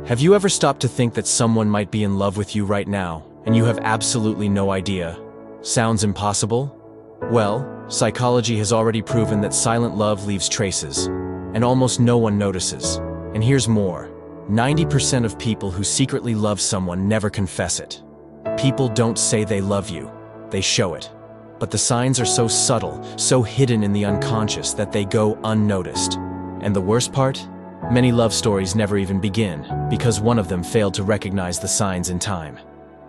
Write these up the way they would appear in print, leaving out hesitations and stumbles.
Have you ever stopped to think that someone might be in love with you right now, and you have absolutely no idea? Sounds impossible? Well, psychology has already proven that silent love leaves traces, and almost no one notices. And here's more. 90% of people who secretly love someone never confess it. People don't say they love you, they show it. But the signs are so subtle, so hidden in the unconscious that they go unnoticed. And the worst part? Many love stories never even begin, because one of them failed to recognize the signs in time.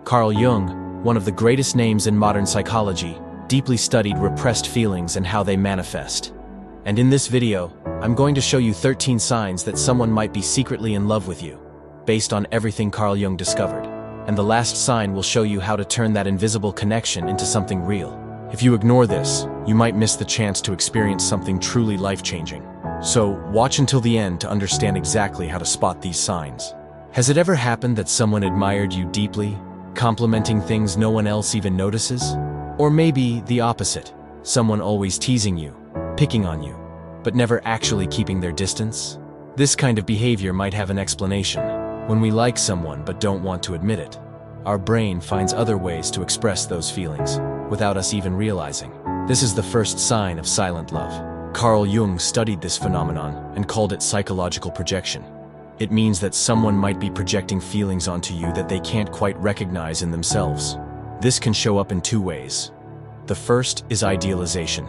Carl Jung, one of the greatest names in modern psychology, deeply studied repressed feelings and how they manifest. And in this video, I'm going to show you 13 signs that someone might be secretly in love with you, based on everything Carl Jung discovered. And the last sign will show you how to turn that invisible connection into something real. If you ignore this, you might miss the chance to experience something truly life-changing. So, watch until the end to understand exactly how to spot these signs. Has it ever happened that someone admired you deeply, complimenting things no one else even notices? Or maybe the opposite, someone always teasing you, picking on you, but never actually keeping their distance? This kind of behavior might have an explanation. When we like someone but don't want to admit it, our brain finds other ways to express those feelings, without us even realizing. This is the first sign of silent love. Carl Jung studied this phenomenon and called it psychological projection. It means that someone might be projecting feelings onto you that they can't quite recognize in themselves. This can show up in two ways. The first is idealization.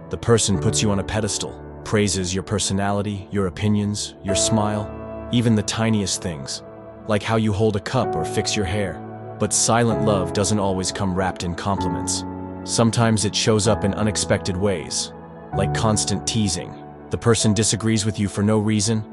The person puts you on a pedestal, praises your personality, your opinions, your smile, even the tiniest things, like how you hold a cup or fix your hair. But silent love doesn't always come wrapped in compliments. Sometimes it shows up in unexpected ways, like constant teasing. The person disagrees with you for no reason,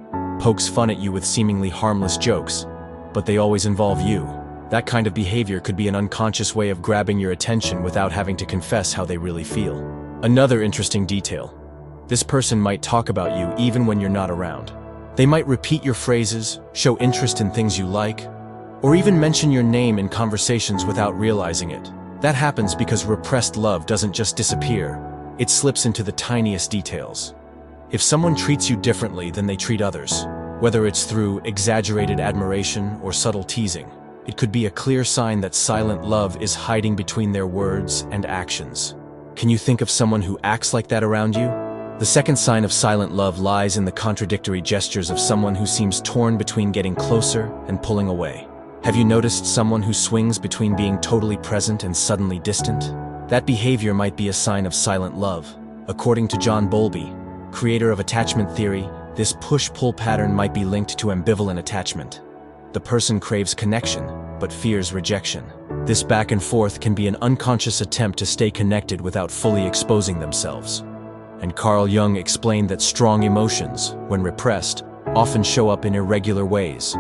pokes fun at you with seemingly harmless jokes, but they always involve you. That kind of behavior could be an unconscious way of grabbing your attention without having to confess how they really feel. Another interesting detail. This person might talk about you even when you're not around. They might repeat your phrases, show interest in things you like, or even mention your name in conversations without realizing it. That happens because repressed love doesn't just disappear. It slips into the tiniest details. If someone treats you differently than they treat others, whether it's through exaggerated admiration or subtle teasing, it could be a clear sign that silent love is hiding between their words and actions. Can you think of someone who acts like that around you? The second sign of silent love lies in the contradictory gestures of someone who seems torn between getting closer and pulling away. Have you noticed someone who swings between being totally present and suddenly distant? That behavior might be a sign of silent love. According to John Bowlby, creator of attachment theory, this push-pull pattern might be linked to ambivalent attachment. The person craves connection, but fears rejection. This back and forth can be an unconscious attempt to stay connected without fully exposing themselves. And Carl Jung explained that strong emotions, when repressed, often show up in irregular ways.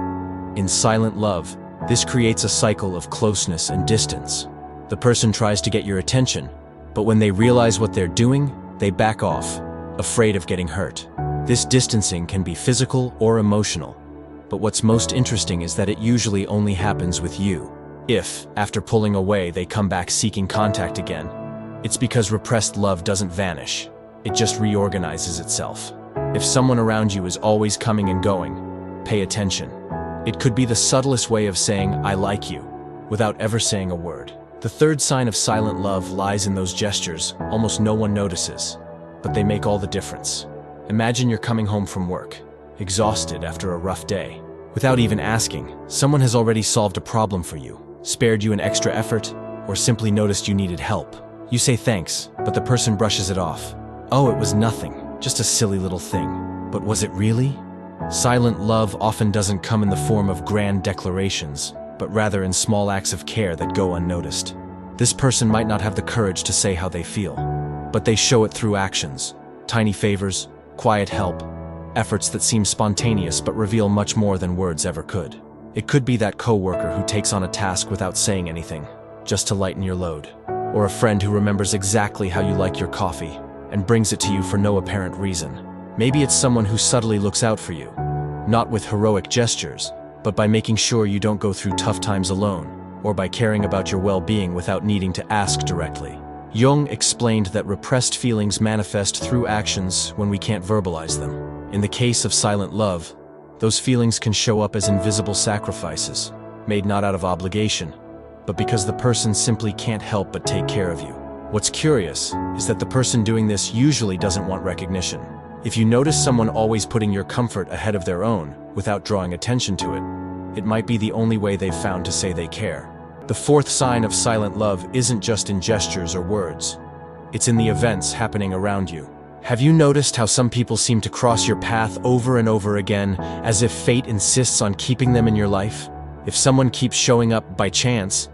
In silent love, this creates a cycle of closeness and distance. The person tries to get your attention, but when they realize what they're doing, they back off, afraid of getting hurt. This distancing can be physical or emotional, but what's most interesting is that it usually only happens with you. If, after pulling away, they come back seeking contact again, it's because repressed love doesn't vanish. It just reorganizes itself. If someone around you is always coming and going, pay attention. It could be the subtlest way of saying, "I like you," without ever saying a word. The third sign of silent love lies in those gestures almost no one notices, but they make all the difference. Imagine you're coming home from work, exhausted after a rough day. Without even asking, someone has already solved a problem for you, spared you an extra effort, or simply noticed you needed help. You say thanks, but the person brushes it off. Oh, it was nothing, just a silly little thing. But was it really? Silent love often doesn't come in the form of grand declarations, but rather in small acts of care that go unnoticed. This person might not have the courage to say how they feel, but they show it through actions, tiny favors, quiet help, efforts that seem spontaneous but reveal much more than words ever could. It could be that coworker who takes on a task without saying anything, just to lighten your load, or a friend who remembers exactly how you like your coffee and brings it to you for no apparent reason. Maybe it's someone who subtly looks out for you, not with heroic gestures, but by making sure you don't go through tough times alone, or by caring about your well-being without needing to ask directly. Jung explained that repressed feelings manifest through actions when we can't verbalize them. In the case of silent love, Those feelings can show up as invisible sacrifices, made not out of obligation, but because the person simply can't help but take care of you. What's curious is that the person doing this usually doesn't want recognition. If you notice someone always putting your comfort ahead of their own without drawing attention to it, it might be the only way they've found to say they care. The fourth sign of silent love isn't just in gestures or words. It's in the events happening around you. Have you noticed how some people seem to cross your path over and over again, as if fate insists on keeping them in your life? If someone keeps showing up by chance,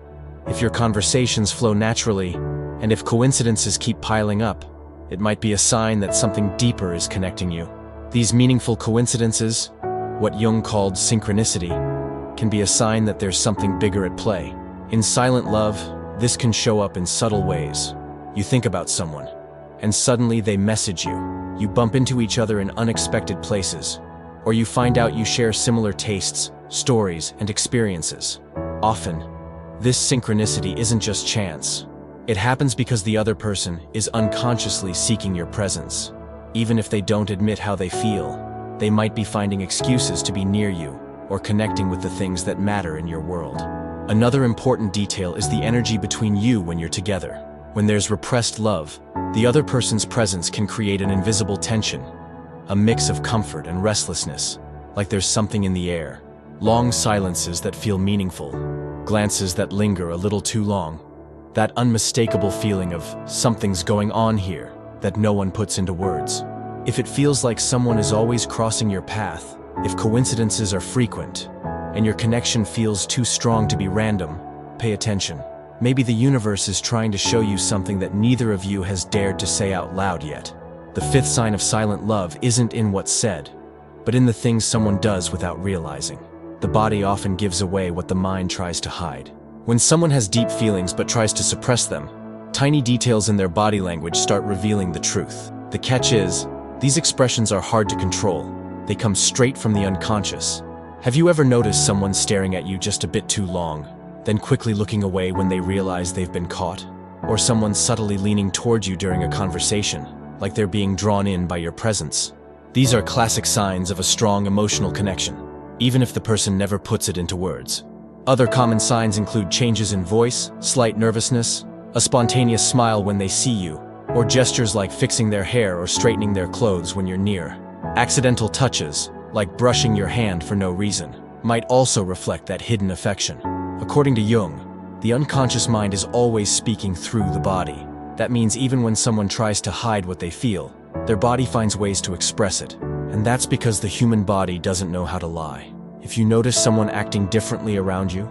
if your conversations flow naturally, and if coincidences keep piling up, it might be a sign that something deeper is connecting you. These meaningful coincidences, what Jung called synchronicity, can be a sign that there's something bigger at play. In silent love, this can show up in subtle ways. You think about someone, and suddenly they message you. You bump into each other in unexpected places, or you find out you share similar tastes, stories, and experiences. Often, this synchronicity isn't just chance. It happens because the other person is unconsciously seeking your presence. Even if they don't admit how they feel, they might be finding excuses to be near you or connecting with the things that matter in your world. Another important detail is the energy between you when you're together. When there's repressed love, the other person's presence can create an invisible tension, a mix of comfort and restlessness, like there's something in the air. Long silences that feel meaningful, glances that linger a little too long. That unmistakable feeling of something's going on here that no one puts into words. If it feels like someone is always crossing your path, if coincidences are frequent, and your connection feels too strong to be random, pay attention. Maybe the universe is trying to show you something that neither of you has dared to say out loud yet. The fifth sign of silent love isn't in what's said, but in the things someone does without realizing. The body often gives away what the mind tries to hide. When someone has deep feelings but tries to suppress them, tiny details in their body language start revealing the truth. The catch is, these expressions are hard to control. They come straight from the unconscious. Have you ever noticed someone staring at you just a bit too long, then quickly looking away when they realize they've been caught? Or someone subtly leaning towards you during a conversation, like they're being drawn in by your presence? These are classic signs of a strong emotional connection, even if the person never puts it into words. Other common signs include changes in voice, slight nervousness, a spontaneous smile when they see you, or gestures like fixing their hair or straightening their clothes when you're near. Accidental touches, like brushing your hand for no reason, might also reflect that hidden affection. According to Jung, the unconscious mind is always speaking through the body. That means even when someone tries to hide what they feel, their body finds ways to express it. And that's because the human body doesn't know how to lie. If you notice someone acting differently around you,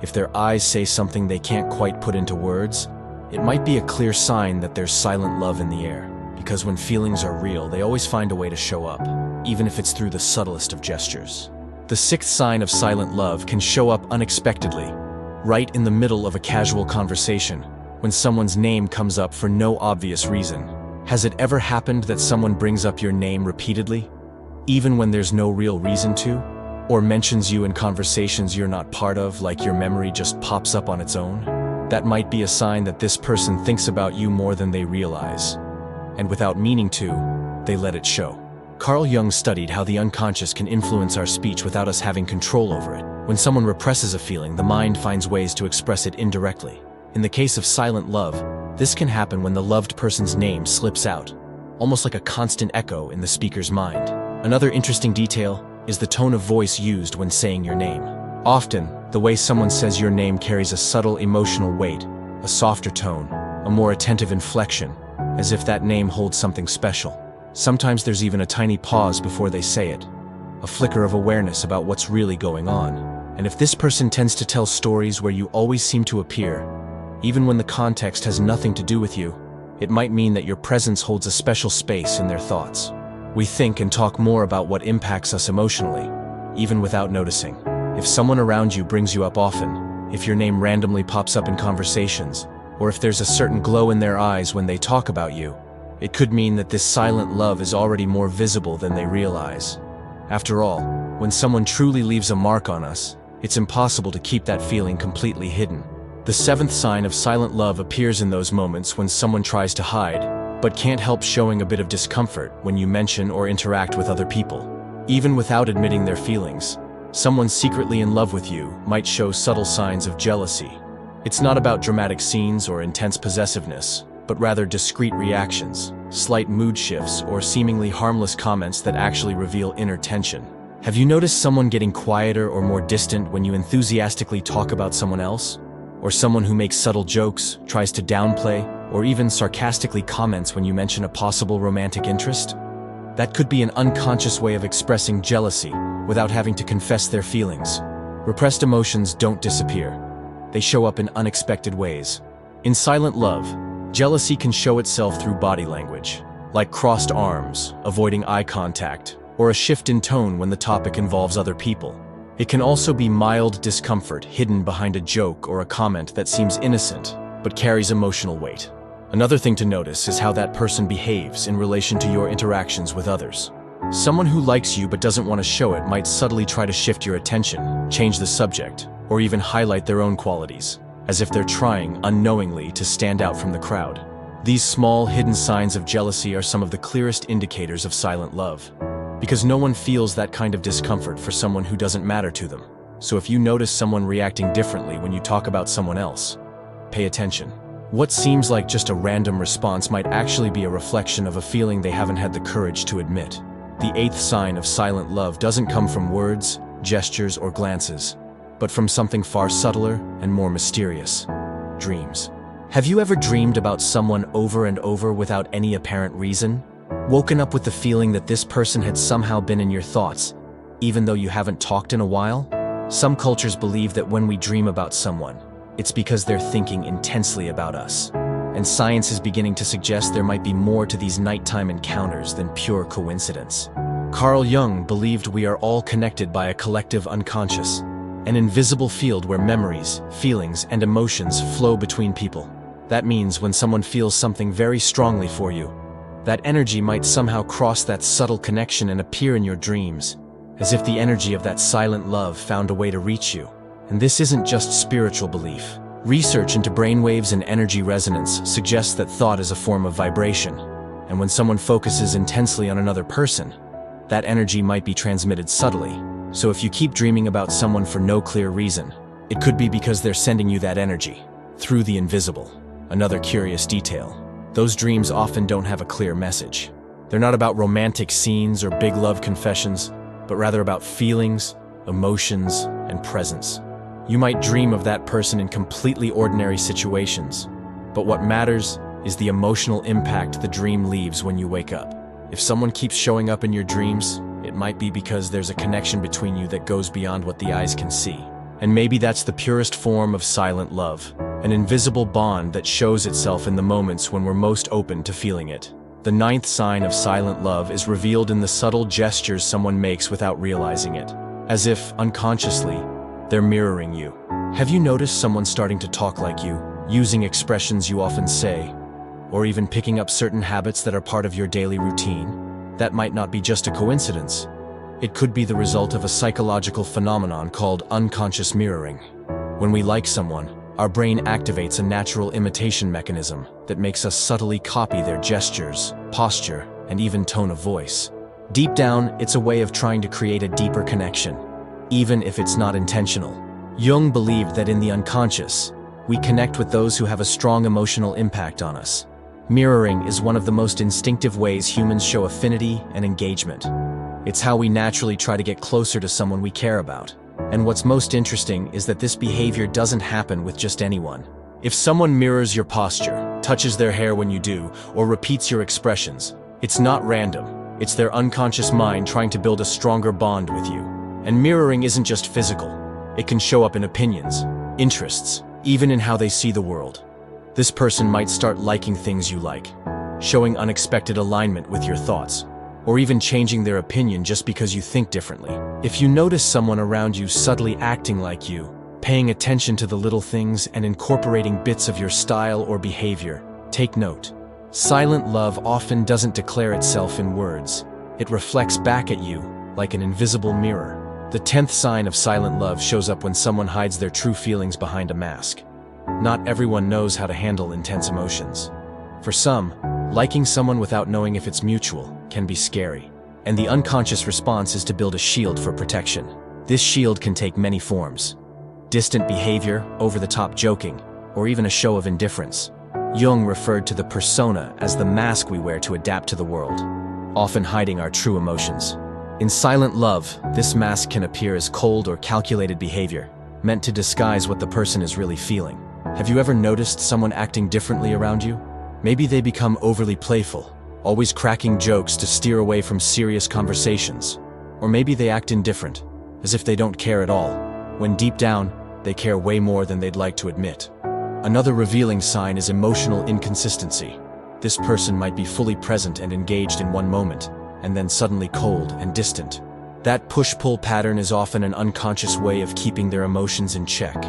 if their eyes say something they can't quite put into words, it might be a clear sign that there's silent love in the air. Because when feelings are real, they always find a way to show up, even if it's through the subtlest of gestures. The sixth sign of silent love can show up unexpectedly, right in the middle of a casual conversation, when someone's name comes up for no obvious reason. Has it ever happened that someone brings up your name repeatedly, even when there's no real reason to? Or mentions you in conversations you're not part of, like your memory just pops up on its own? That might be a sign that this person thinks about you more than they realize. And without meaning to, they let it show. Carl Jung studied how the unconscious can influence our speech without us having control over it. When someone represses a feeling, the mind finds ways to express it indirectly. In the case of silent love, this can happen when the loved person's name slips out, almost like a constant echo in the speaker's mind. Another interesting detail is the tone of voice used when saying your name. Often, the way someone says your name carries a subtle emotional weight, a softer tone, a more attentive inflection, as if that name holds something special. Sometimes there's even a tiny pause before they say it, a flicker of awareness about what's really going on. And if this person tends to tell stories where you always seem to appear, even when the context has nothing to do with you, it might mean that your presence holds a special space in their thoughts. We think and talk more about what impacts us emotionally, even without noticing. If someone around you brings you up often, if your name randomly pops up in conversations, or if there's a certain glow in their eyes when they talk about you, it could mean that this silent love is already more visible than they realize. After all, when someone truly leaves a mark on us, it's impossible to keep that feeling completely hidden. The seventh sign of silent love appears in those moments when someone tries to hide, but can't help showing a bit of discomfort when you mention or interact with other people. Even without admitting their feelings, someone secretly in love with you might show subtle signs of jealousy. It's not about dramatic scenes or intense possessiveness, but rather discreet reactions, slight mood shifts, or seemingly harmless comments that actually reveal inner tension. Have you noticed someone getting quieter or more distant when you enthusiastically talk about someone else? Or someone who makes subtle jokes, tries to downplay, or even sarcastically comments when you mention a possible romantic interest? That could be an unconscious way of expressing jealousy without having to confess their feelings. Repressed emotions don't disappear. They show up in unexpected ways. In silent love, jealousy can show itself through body language, like crossed arms, avoiding eye contact, or a shift in tone when the topic involves other people. It can also be mild discomfort hidden behind a joke or a comment that seems innocent, but carries emotional weight. Another thing to notice is how that person behaves in relation to your interactions with others. Someone who likes you but doesn't want to show it might subtly try to shift your attention, change the subject, or even highlight their own qualities, as if they're trying, unknowingly, to stand out from the crowd. These small, hidden signs of jealousy are some of the clearest indicators of silent love, because no one feels that kind of discomfort for someone who doesn't matter to them. So if you notice someone reacting differently when you talk about someone else, pay attention. What seems like just a random response might actually be a reflection of a feeling they haven't had the courage to admit. The eighth sign of silent love doesn't come from words, gestures, or glances, but from something far subtler and more mysterious: dreams. Have you ever dreamed about someone over and over without any apparent reason? Woken up with the feeling that this person had somehow been in your thoughts, even though you haven't talked in a while? Some cultures believe that when we dream about someone, it's because they're thinking intensely about us. And science is beginning to suggest there might be more to these nighttime encounters than pure coincidence. Carl Jung believed we are all connected by a collective unconscious, an invisible field where memories, feelings, and emotions flow between people. That means when someone feels something very strongly for you, that energy might somehow cross that subtle connection and appear in your dreams, as if the energy of that silent love found a way to reach you. And this isn't just spiritual belief. Research into brainwaves and energy resonance suggests that thought is a form of vibration, and when someone focuses intensely on another person, that energy might be transmitted subtly. So if you keep dreaming about someone for no clear reason, it could be because they're sending you that energy through the invisible. Another curious detail: those dreams often don't have a clear message. They're not about romantic scenes or big love confessions, but rather about feelings, emotions, and presence. You might dream of that person in completely ordinary situations, but what matters is the emotional impact the dream leaves when you wake up. If someone keeps showing up in your dreams, it might be because there's a connection between you that goes beyond what the eyes can see. And maybe that's the purest form of silent love, an invisible bond that shows itself in the moments when we're most open to feeling it. The ninth sign of silent love is revealed in the subtle gestures someone makes without realizing it, as if, unconsciously, they're mirroring you. Have you noticed someone starting to talk like you, using expressions you often say, or even picking up certain habits that are part of your daily routine? That might not be just a coincidence. It could be the result of a psychological phenomenon called unconscious mirroring. When we like someone, our brain activates a natural imitation mechanism that makes us subtly copy their gestures, posture, and even tone of voice. Deep down, it's a way of trying to create a deeper connection, even if it's not intentional. Jung believed that in the unconscious, we connect with those who have a strong emotional impact on us. Mirroring is one of the most instinctive ways humans show affinity and engagement. It's how we naturally try to get closer to someone we care about. And what's most interesting is that this behavior doesn't happen with just anyone. If someone mirrors your posture, touches their hair when you do, or repeats your expressions, it's not random. It's their unconscious mind trying to build a stronger bond with you. And mirroring isn't just physical. It can show up in opinions, interests, even in how they see the world. This person might start liking things you like, showing unexpected alignment with your thoughts, or even changing their opinion just because you think differently. If you notice someone around you subtly acting like you, paying attention to the little things and incorporating bits of your style or behavior, take note. Silent love often doesn't declare itself in words. It reflects back at you like an invisible mirror. The 10th sign of silent love shows up when someone hides their true feelings behind a mask. Not everyone knows how to handle intense emotions. For some, liking someone without knowing if it's mutual can be scary. and the unconscious response is to build a shield for protection. This shield can take many forms: distant behavior, over-the-top joking, or even a show of indifference. Jung referred to the persona as the mask we wear to adapt to the world, often hiding our true emotions. In silent love, this mask can appear as cold or calculated behavior, meant to disguise what the person is really feeling. Have you ever noticed someone acting differently around you? Maybe they become overly playful, always cracking jokes to steer away from serious conversations. Or maybe they act indifferent, as if they don't care at all, when deep down, they care way more than they'd like to admit. Another revealing sign is emotional inconsistency. This person might be fully present and engaged in one moment, and then suddenly cold and distant. That push-pull pattern is often an unconscious way of keeping their emotions in check.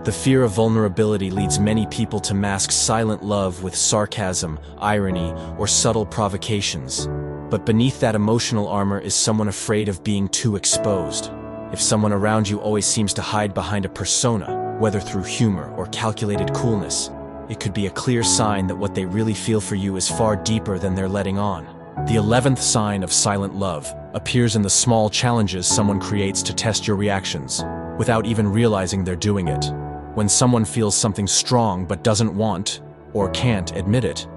The fear of vulnerability leads many people to mask silent love with sarcasm, irony, or subtle provocations. But beneath that emotional armor is someone afraid of being too exposed. If someone around you always seems to hide behind a persona, whether through humor or calculated coolness, it could be a clear sign that what they really feel for you is far deeper than they're letting on. The 11th sign of silent love appears in the small challenges someone creates to test your reactions, without even realizing they're doing it. When someone feels something strong but doesn't want, or can't admit it,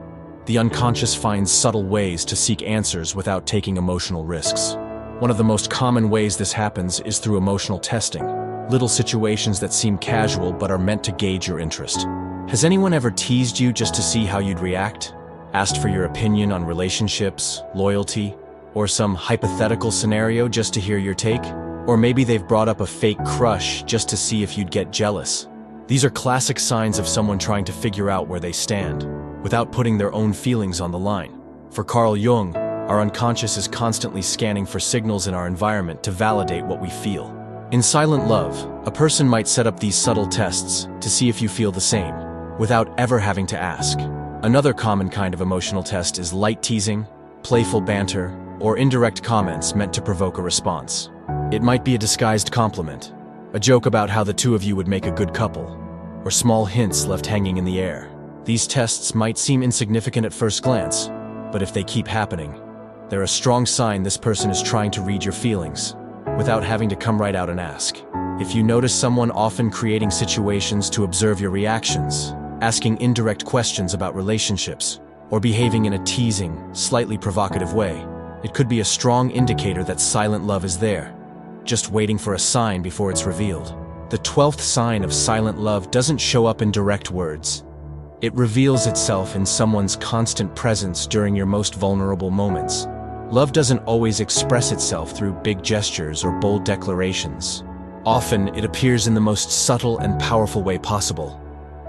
the unconscious finds subtle ways to seek answers without taking emotional risks. One of the most common ways this happens is through emotional testing, little situations that seem casual but are meant to gauge your interest. Has anyone ever teased you just to see how you'd react? Asked for your opinion on relationships, loyalty, or some hypothetical scenario just to hear your take? Or maybe they've brought up a fake crush just to see if you'd get jealous. These are classic signs of someone trying to figure out where they stand, without putting their own feelings on the line. For Carl Jung, our unconscious is constantly scanning for signals in our environment to validate what we feel. In silent love, a person might set up these subtle tests to see if you feel the same, without ever having to ask. Another common kind of emotional test is light teasing, playful banter, or indirect comments meant to provoke a response. It might be a disguised compliment, a joke about how the two of you would make a good couple, or small hints left hanging in the air. These tests might seem insignificant at first glance, but if they keep happening, they're a strong sign this person is trying to read your feelings, without having to come right out and ask. If you notice someone often creating situations to observe your reactions, asking indirect questions about relationships, or behaving in a teasing, slightly provocative way, it could be a strong indicator that silent love is there, just waiting for a sign before it's revealed. The 12th sign of silent love doesn't show up in direct words. It reveals itself in someone's constant presence during your most vulnerable moments. Love doesn't always express itself through big gestures or bold declarations. Often, it appears in the most subtle and powerful way possible,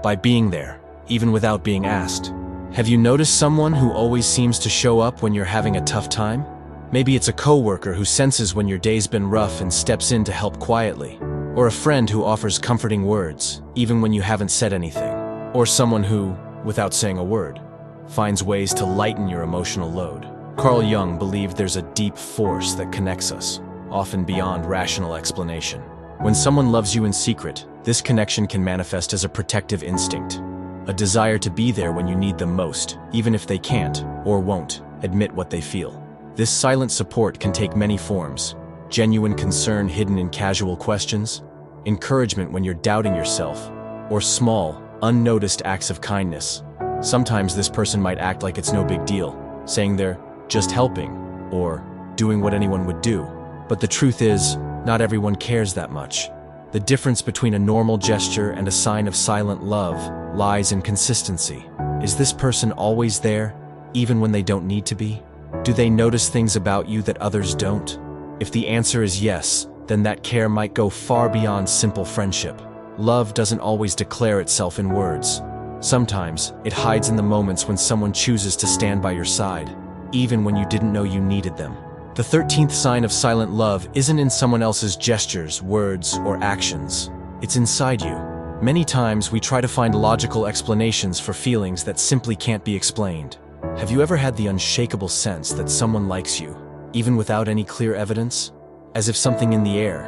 by being there, even without being asked. Have you noticed someone who always seems to show up when you're having a tough time? Maybe it's a coworker who senses when your day's been rough and steps in to help quietly, or a friend who offers comforting words, even when you haven't said anything, or someone who, without saying a word, finds ways to lighten your emotional load. Carl Jung believed there's a deep force that connects us, often beyond rational explanation. When someone loves you in secret, this connection can manifest as a protective instinct, a desire to be there when you need them most, even if they can't, or won't, admit what they feel. This silent support can take many forms: genuine concern hidden in casual questions, encouragement when you're doubting yourself, or small, unnoticed acts of kindness. Sometimes this person might act like it's no big deal, saying they're just helping, or doing what anyone would do. But the truth is, not everyone cares that much. The difference between a normal gesture and a sign of silent love lies in consistency. Is this person always there, even when they don't need to be? Do they notice things about you that others don't? If the answer is yes, then that care might go far beyond simple friendship. Love doesn't always declare itself in words. Sometimes, it hides in the moments when someone chooses to stand by your side, even when you didn't know you needed them. The 13th sign of silent love isn't in someone else's gestures, words, or actions. It's inside you. Many times we try to find logical explanations for feelings that simply can't be explained. Have you ever had the unshakable sense that someone likes you, even without any clear evidence? As if something in the air,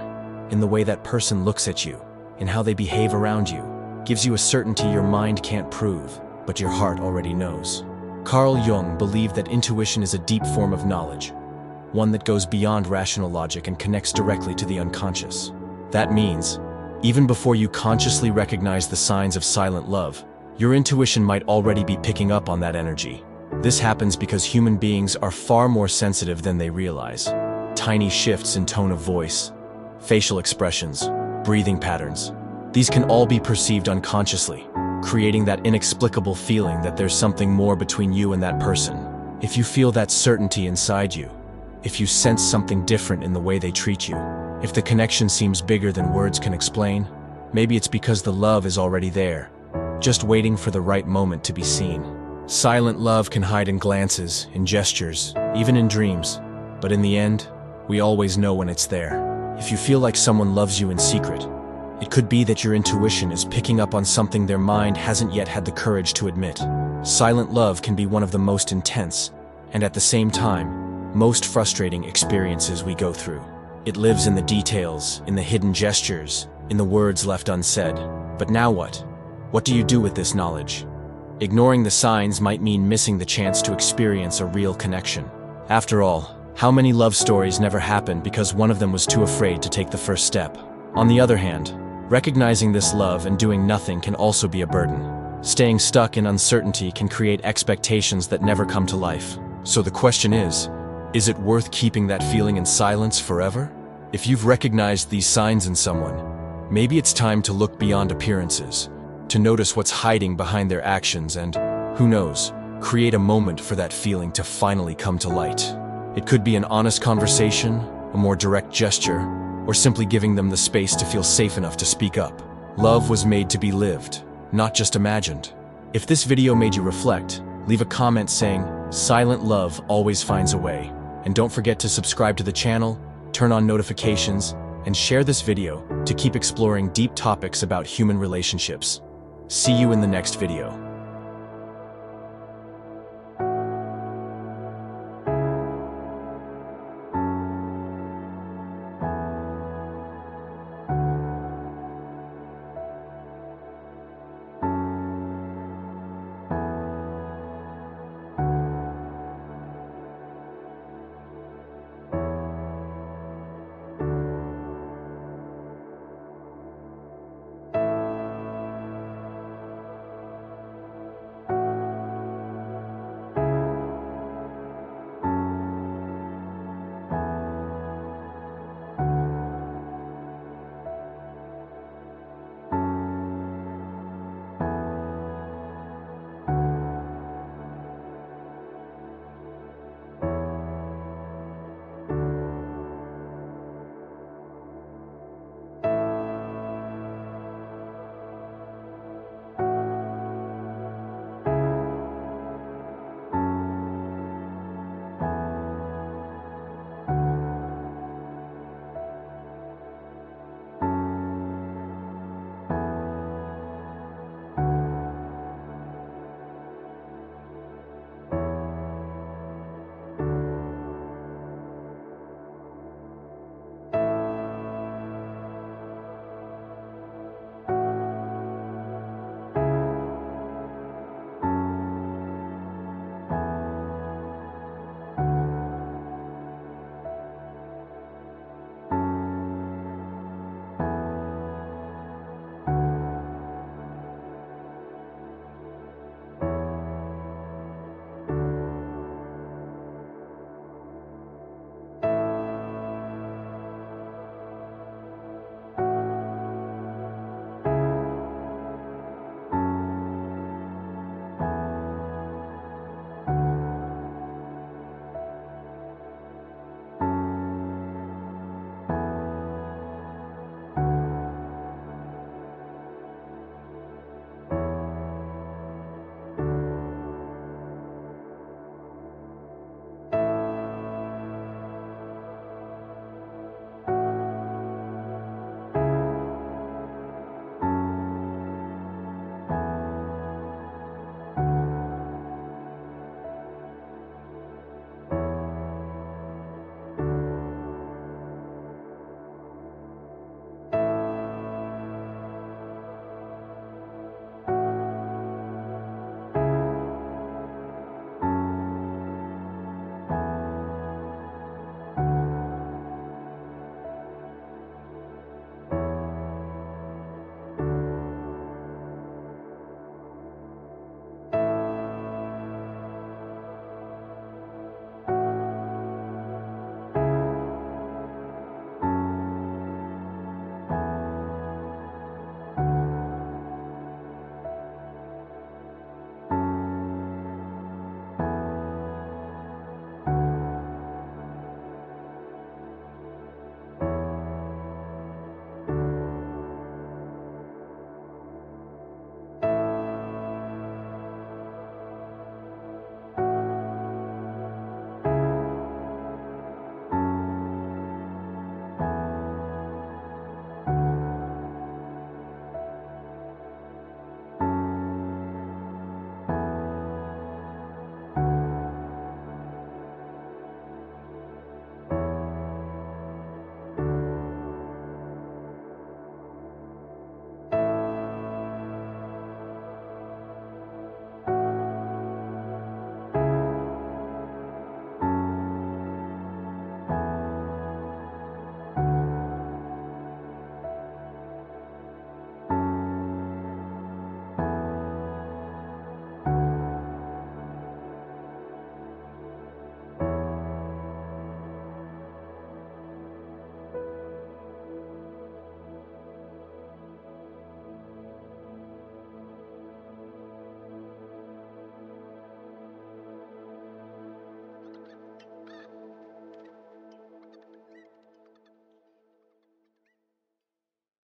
in the way that person looks at you, in how they behave around you, gives you a certainty your mind can't prove, but your heart already knows. Carl Jung believed that intuition is a deep form of knowledge, one that goes beyond rational logic and connects directly to the unconscious. That means, even before you consciously recognize the signs of silent love, your intuition might already be picking up on that energy. This happens because human beings are far more sensitive than they realize. Tiny shifts in tone of voice, facial expressions, breathing patterns, these can all be perceived unconsciously, creating that inexplicable feeling that there's something more between you and that person. If you feel that certainty inside you, if you sense something different in the way they treat you, if the connection seems bigger than words can explain, maybe it's because the love is already there, just waiting for the right moment to be seen. Silent love can hide in glances, in gestures, even in dreams, but in the end, we always know when it's there. If you feel like someone loves you in secret, it could be that your intuition is picking up on something their mind hasn't yet had the courage to admit. Silent love can be one of the most intense, and at the same time, most frustrating experiences we go through. It lives in the details, in the hidden gestures, in the words left unsaid. But now what? What do you do with this knowledge? Ignoring the signs might mean missing the chance to experience a real connection. After all, how many love stories never happened because one of them was too afraid to take the first step? On the other hand, recognizing this love and doing nothing can also be a burden. Staying stuck in uncertainty can create expectations that never come to life. So the question is it worth keeping that feeling in silence forever? If you've recognized these signs in someone, maybe it's time to look beyond appearances, to notice what's hiding behind their actions and, who knows, create a moment for that feeling to finally come to light. It could be an honest conversation, a more direct gesture, or simply giving them the space to feel safe enough to speak up. Love was made to be lived, not just imagined. If this video made you reflect, leave a comment saying, "Silent love always finds a way." And don't forget to subscribe to the channel, turn on notifications, and share this video to keep exploring deep topics about human relationships. See you in the next video.